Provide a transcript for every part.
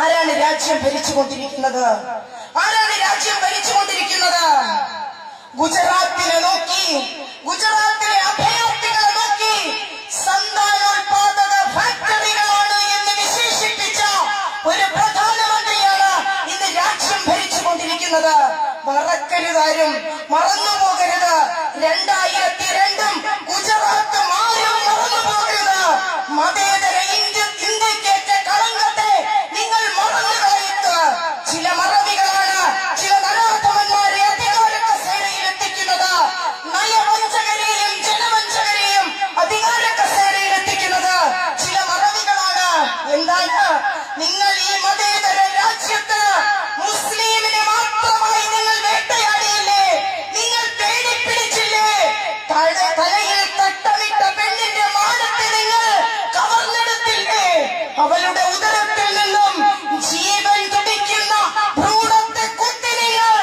ആരാണ് രാജ്യം ഭരിച്ചുകൊണ്ടിരിക്കുന്നത്? ആരാണ് രാജ്യം ഭരിച്ചുകൊണ്ടിരിക്കുന്നത്? ഗുജറാത്തിനെ നോക്കി, ഗുജറാത്തിലെ അഭയാർത്ഥികളെ നോക്കി സന്താനോത്പാദക ഫാക്ടറികളാണ് എന്ന് വിശേഷിപ്പിച്ച ഒരു പ്രധാനമന്ത്രിയാണ് ഇന്ന് രാജ്യം ഭരിച്ചുകൊണ്ടിരിക്കുന്നത്. മറക്കരുതാരും, മറന്നുപോകരുത്. 2002 ഗുജറാത്ത് ആരും മറന്നുപോകരുത്. മതേതര ഇന്ത്യക്കേറ്റ കളങ്കത്തെ നിങ്ങൾ മറന്നു കളയുക. ചില മറവികളാണ് ചില നരാധമന്മാരെ അധികാര കസേരയിൽ എത്തിക്കുന്നത്. നയവഞ്ചകരെയും ജനവഞ്ചകരെയും അധികാര കസേരയിൽ എത്തിക്കുന്നത് ചില മറവികളാണ്. എന്താണ്? നിങ്ങൾ ഈ മതേതര രാജ്യത്ത് മുസ്ലിമിനെ മാത്രമായി നിങ്ങൾ വേട്ടയാടിയില്ലേ? നിങ്ങൾ പേടിപ്പിടിച്ചില്ലേ? തലയിൽ തട്ടമിട്ട പെണ്ണിന്റെ മാനത്തെ നിങ്ങൾ കവർന്നെടുത്തില്ലേ? അവളുടെ ഉദരത്തിൽ നിന്നും ജീവൻ തുടിക്കുന്ന ഭ്രൂണത്തെ കുത്തി നിങ്ങൾ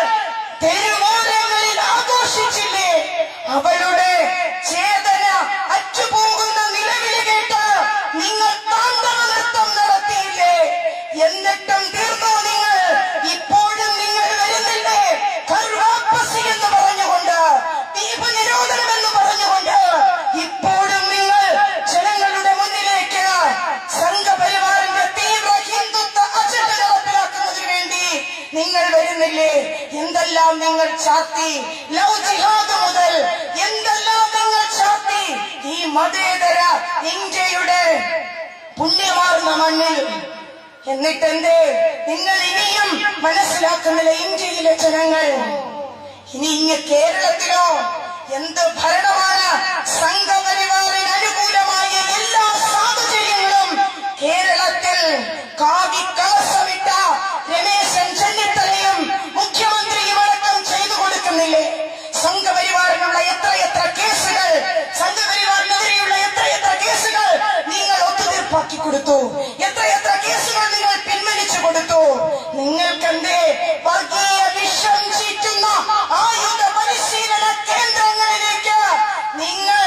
തെരുവോരങ്ങളിൽ ആഘോഷിച്ചില്ലേ? അവളുടെ ചേതന അറ്റുപോകുന്ന നിലവിളി കേട്ട് നിങ്ങൾ താണ്ഡവ നൃത്തം നടത്തിയില്ലേ? എന്നിട്ടും തീർന്നോ നിങ്ങൾ? ഇപ്പോഴും നിങ്ങൾ വരുന്നില്ലേ? കർവാപ്പസി എന്ന് പറഞ്ഞുകൊണ്ട്, ദീപ നിരോധനം എന്ന് പറഞ്ഞുകൊണ്ട് ഇപ്പോഴും നിങ്ങൾ ജനങ്ങളുടെ മുന്നിലേക്ക് സംഘപരിവാറിന്റെ തീവ്ര ഹിന്ദുത്വ അജണ്ട നടപ്പിലാക്കുന്നതിന് വേണ്ടി നിങ്ങൾ വരുന്നില്ലേ? എന്തെല്ലാം നിങ്ങൾ ചാർത്തി? ലവ് ജിഹാദ് മുതൽ എന്തെല്ലാം നിങ്ങൾ ചാർത്തി ഈ മതേതര ഇന്ത്യയുടെ പുണ്യമാർന്ന മണ്ണിൽ. എന്നിട്ടെന്തേ നിങ്ങൾ ഇനിയും മനസ്സിലാക്കുന്നില്ല? ഇന്ത്യയിലെ ജനങ്ങൾ ഇനി കേരളത്തിലോ എന്ത് ഭരണമാണ്? സംഘപരിവാറിന് അനുകൂലമായ എല്ലാ സാഹചര്യങ്ങളും കേരളത്തിൽ കാവിക്കളസമിട്ട രമേശൻ ചെന്നിത്തലയും മുഖ്യമന്ത്രിയും അടക്കം ചെയ്തു കൊടുക്കുന്നില്ലേ? സംഘപരിവാറിനുള്ള എത്രയെത്ര കേസുകൾ, സംഘപരിവാറിനെതിരെയുള്ള എത്രയെത്ര കേസുകൾ നിങ്ങൾ ഒത്തുതീർപ്പാക്കി കൊടുത്തു? എത്രയെത്ര കേസുകൾ നിങ്ങൾ പിൻവലിച്ചു കൊടുത്തു? നിങ്ങൾക്കെന്തേ വർഗീയ വിഷം ചീറ്റുന്ന ആയുധ പരിശീലന കേന്ദ്രങ്ങളിലേക്ക് നിങ്ങൾ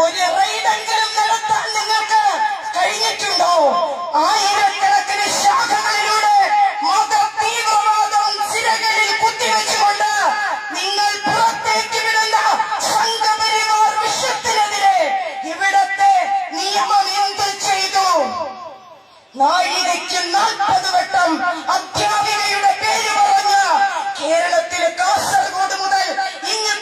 ഒരു റെയ്ഡെങ്കിലും നടത്താൻ നിങ്ങൾക്ക് കഴിഞ്ഞിട്ടുണ്ടോ? ആയിരക്കണക്കിന് ശാഖകളിലൂടെ മത തീവ്രവാദം ചിരകളിൽ കുത്തിവെച്ചുകൊണ്ട് നിങ്ങൾ പുറത്തേക്ക് വിടുന്ന സംഘപരിവാർ വിഷത്തിനെതിരെ ഇവിടത്തെ നിയമം എന്ത് ചെയ്തു? നാഴികയ്ക്ക് 40 വട്ടം അധ്യാപികയുടെ പേര് പറഞ്ഞ് കേരളത്തിലെ കാസർഗോഡ് മുതൽ ഇങ്ങ്